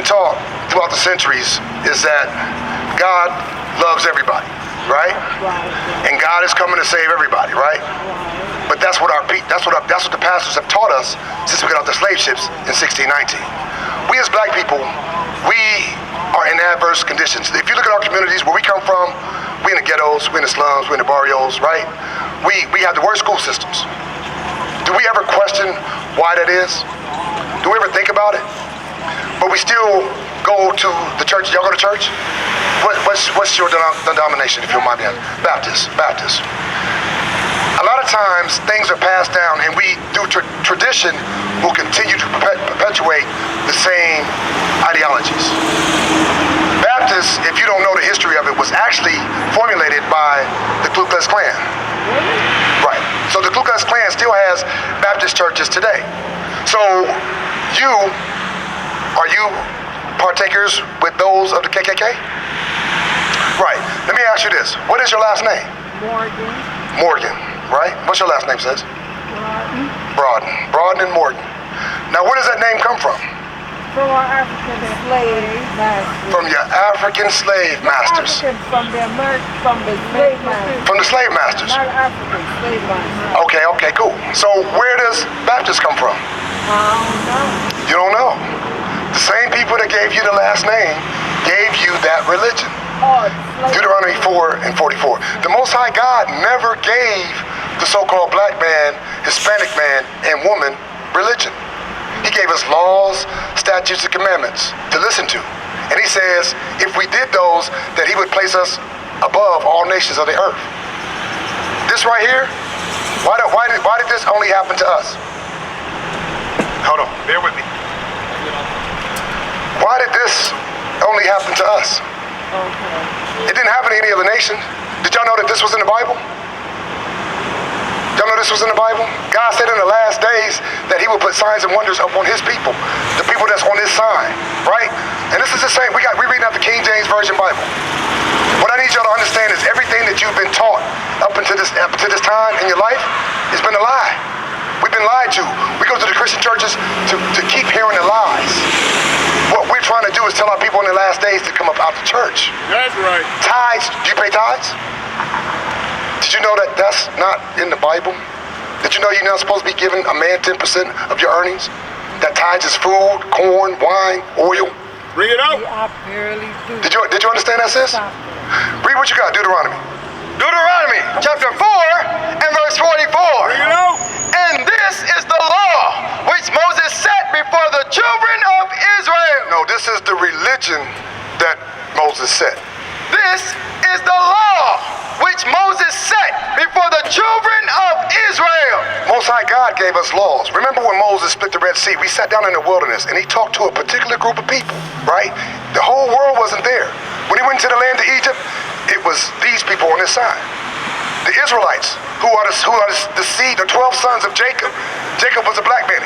been taught throughout the centuries is that God loves everybody, right? And God is coming to save everybody, right? But that's what the pastors have taught us since we got off the slave ships in 1619. We as black people, we are in adverse conditions. If you look at our communities where we come from, we in the ghettos, we in the slums, we in the barrios, right? We have the worst school systems. Do we ever question why that is? Do we ever think about it? But we still go to the church. Y'all go to church? What's your denomination, if you don't mind me asking? Baptist. A lot of times things are passed down, and we, through tradition, will continue to perpetuate the same ideologies. Baptist, if you don't know the history of it, was actually formulated by the Ku Klux Klan. Right. So the Ku Klux Klan still has Baptist churches today. So are you partakers with those of the KKK? Right. Let me ask you this. What is your last name? Morgan. Right? What's your last name, sis? Broaden and Morgan. Now, where does that name come from? From our African slave masters. From your African slave masters. From the slave masters. From the slave masters. Not African slave masters. Okay, cool. So where does Baptist come from? I don't know. You don't know. The same people that gave you the last name gave you that religion. Deuteronomy 4 and 44. The Most High God never gave the so-called black man, Hispanic man, and woman religion. He gave us laws, statutes, and commandments to listen to. And he says, if we did those, that he would place us above all nations of the earth. This right here, why did this only happen to us? Hold on, bear with me. Why did this only happen to us? It didn't happen to any other nation. Did y'all know that this was in the Bible? Y'all know this was in the Bible? God said in the last days that he would put signs and wonders upon his people, the people that's on his side, right? And this is the same, we're reading out the King James Version Bible. What I need y'all to understand is everything that you've been taught up until this time in your life has been a lie. We've been lied to. We go to the Christian churches to keep hearing the lies. What we're trying to do is tell our people in the last days to come up out the church. That's right. Tithes, do you pay tithes? Did you know that that's not in the Bible? Did you know you're not supposed to be giving a man 10% of your earnings? That tithes is food, corn, wine, oil. Bring it out. I barely do. Did you understand that, sis? Read what you got, Deuteronomy. Deuteronomy chapter 4 and verse 44. Bring it out. And this is the law which Moses set before the children of Israel. No, this is the religion that Moses set. This is the law which Moses set before the children of Israel. Most High God gave us laws. Remember when Moses split the Red Sea? We sat down in the wilderness and he talked to a particular group of people, right? The whole world wasn't there. When he went to the land of Egypt, it was these people on his side. The Israelites, who are the seed, the 12 sons of Jacob. Jacob was a black man.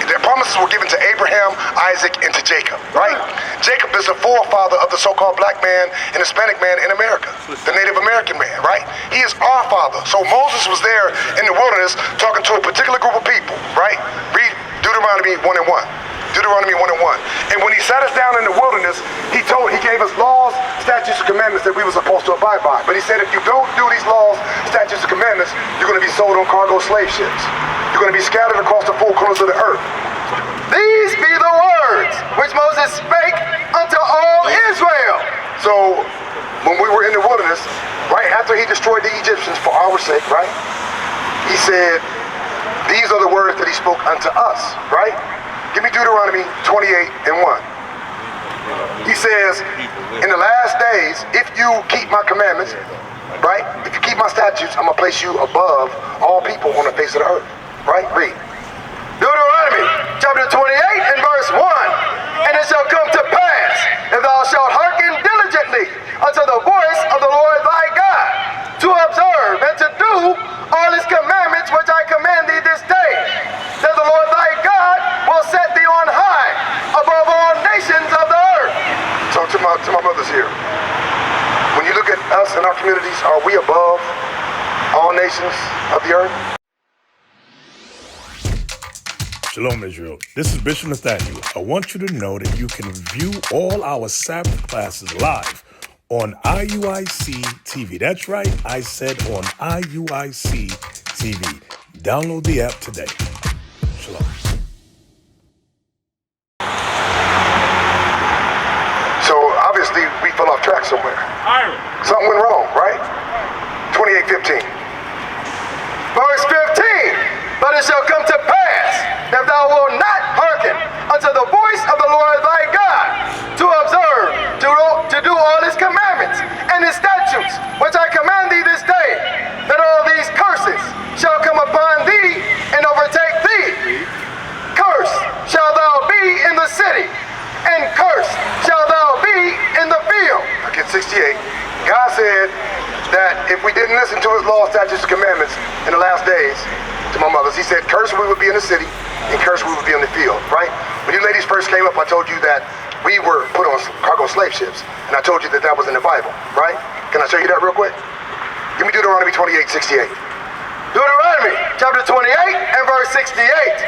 Their promises were given to Abraham, Isaac, and to Jacob, right? Jacob is the forefather of the so-called black man and Hispanic man in America, the Native American man, right? He is our father. So Moses was there in the wilderness talking to a particular group of people, right? Read Deuteronomy 1 and 1. Deuteronomy 1 and 1. And when he sat us down in the wilderness, he gave us laws, statutes, and commandments that we were supposed to abide by. But he said, if you don't do these laws, statutes, and commandments, you're going to be sold on cargo slave ships. You're going to be scattered across the four corners of the earth. These be the words which Moses spake unto all Israel. So when we were in the wilderness, right after he destroyed the Egyptians for our sake, right? He said, these are the words that he spoke unto us, right? Give me Deuteronomy 28 and 1. He says, in the last days, if you keep my commandments, right? If you keep my statutes, I'm going to place you above all people on the face of the earth. Right? Read. Deuteronomy chapter 28 and verse 1. And it shall come to pass, if thou shalt hearken diligently unto the voice of the Lord thy God, to observe and to do all his commandments which I command thee this day, that the Lord thy God will set thee on high above all nations of the earth. So to my brothers here, when you look at us and our communities, are we above all nations of the earth? Shalom, Israel. This is Bishop Nathaniel. I want you to know that you can view all our Sabbath classes live on IUIC TV. That's right, I said on IUIC TV. Download the app today. Shalom. So obviously we fell off track somewhere. Something went wrong, right? 28:15. Verse 15. But it shall come to pass, if thou wilt not hearken unto the voice of the Lord thy God, to observe, to do all his commandments and his statutes, which I command thee this day, that all these curses shall come upon thee and overtake thee. Cursed shall thou be in the city, and cursed shall thou be in the field. I get 68. God said that if we didn't listen to his law, statutes, and commandments in the last days, to my mothers, he said, cursed we would be in the city, and cursed we would be in the field, right? When you ladies first came up, I told you that we were put on cargo slave ships, and I told you that that was in the Bible, right? Can I show you that real quick? Give me Deuteronomy 28:68. Deuteronomy chapter 28 and verse 68.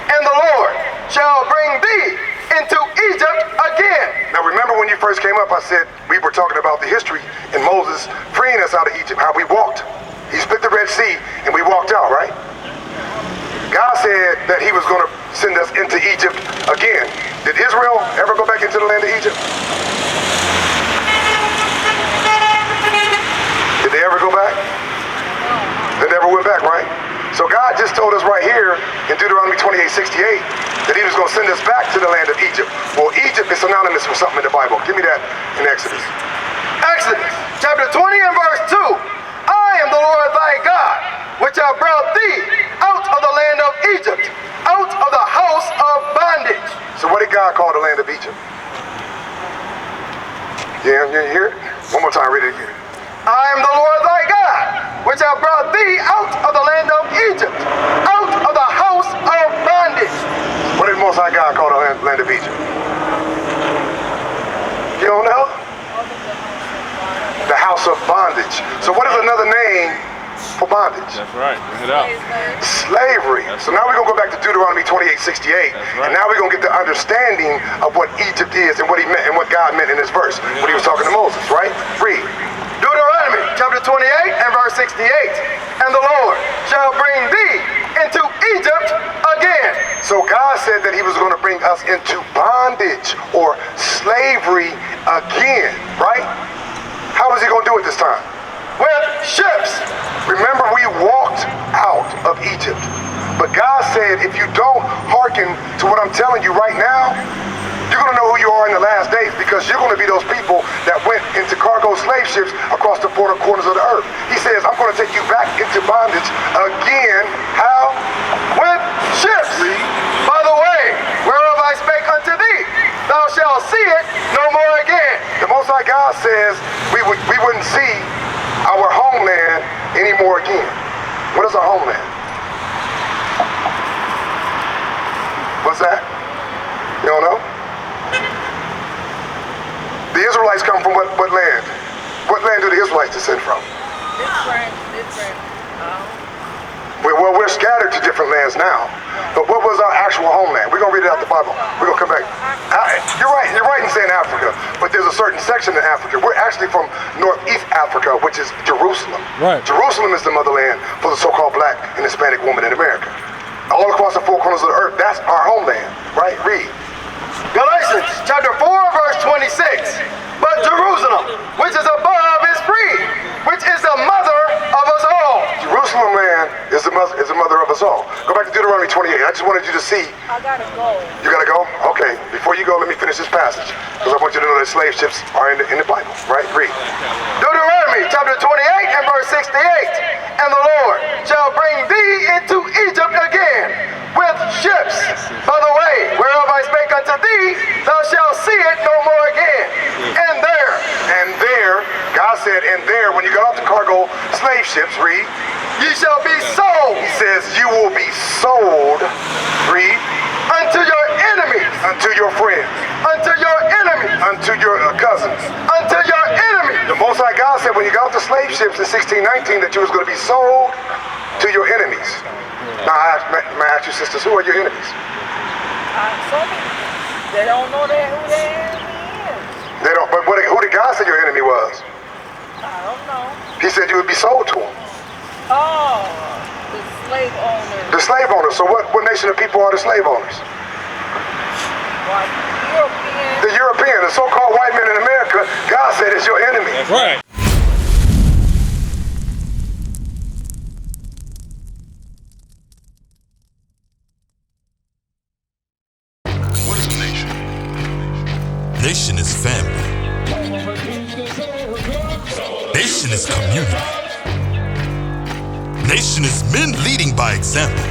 And the Lord shall bring thee into Egypt again. Now remember when you first came up, I said we were talking about the history in Moses freeing us out of Egypt, how we walked. He split the Red Sea, and we walked out, right? God said that he was going to send us into Egypt again. Did Israel ever go back into the land of Egypt? Did they ever go back? They never went back, right? So God just told us right here in Deuteronomy 28:68 that he was going to send us back to the land of Egypt. Well, Egypt is synonymous with something in the Bible. Give me that in Exodus. Exodus chapter 20 and verse 2. I am the Lord thy God, which have brought thee out of the land of Egypt, out of the house of bondage. So what did God call the land of Egypt? Yeah, you hear it? One more time, read it again. I am the Lord thy God, which have brought thee out of the land of Egypt, out of the house of bondage. What did Most High God call the land of Egypt? You don't know? The house of bondage. So what is another name for bondage? That's right. Bring it out. Slavery. So now we're going to go back to Deuteronomy 28:68. Right. And now we're going to get the understanding of what Egypt is and what he meant and what God meant in this verse when he was talking to Moses, right? Read. Deuteronomy chapter 28 and verse 68. And the Lord shall bring thee into Egypt again. So God said that he was going to bring us into bondage or slavery again, right? How was he going to do it this time? With ships. Remember, we walked out of Egypt. But God said, if you don't hearken to what I'm telling you right now, you're going to know who you are in the last days, because you're going to be those people that went into cargo slave ships across the 4 corners of the earth. He says, I'm going to take you back into bondage again. How? With ships. By the way, whereof I spake unto thee, thou shalt see it no more again. The Most High God says we wouldn't see our homeland anymore again. What is our homeland? What's that? You don't know? The Israelites come from what land? What land do the Israelites descend from? Well, we're scattered to different lands now. But what was our actual homeland? We're going to read it out the Bible. We're going to come back. You're right in saying Africa, but there's a certain section in Africa. We're actually from Northeast Africa, which is Jerusalem. Right. Jerusalem is the motherland for the so-called black and Hispanic woman in America. All across the 4 corners of the earth, that's our homeland, right? Read. Galatians chapter 4 verse 26. But Jerusalem, which is above, is free, which is the mother of us all. Jerusalem land is the mother of us all. Go back to Deuteronomy 28. I just wanted you to see. I gotta go. You gotta go? Okay. Before you go, let me finish this passage, because I want you to know that slave ships are in the Bible, right? Read. Deuteronomy chapter 28 and verse 68. And the Lord shall bring thee into Egypt again with ships. By the way, whereof I spake unto thee, thou shalt see it no more again. And there, God said, and there, when you got off the cargo slave ships, read, ye shall be sold. He says, you will be sold, read, unto your enemies, unto your friends, unto your enemies, unto your cousins, unto your enemies. The Most High God said when you got off the slave ships in 1619 that you was going to be sold to your enemies. Now, may I ask you, sisters, who are your enemies? They don't know who their enemy is. They don't. But who did God say your enemy was? I don't know. He said you would be sold to him. Oh, the slave owners. The slave owners. So what nation of people are the slave owners? White Europeans. The Europeans, the so-called white men in America. God said it's your enemy. That's right. What is a nation? Nation is family. Nation is community. Nation is men leading by example.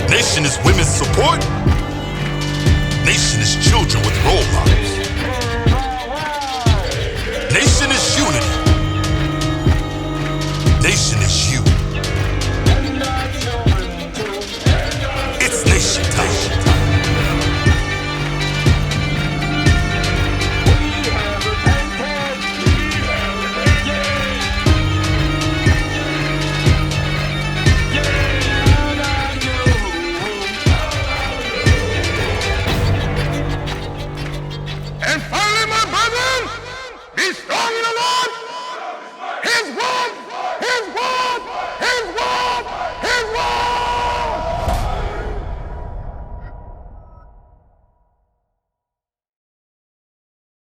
Nation is women's support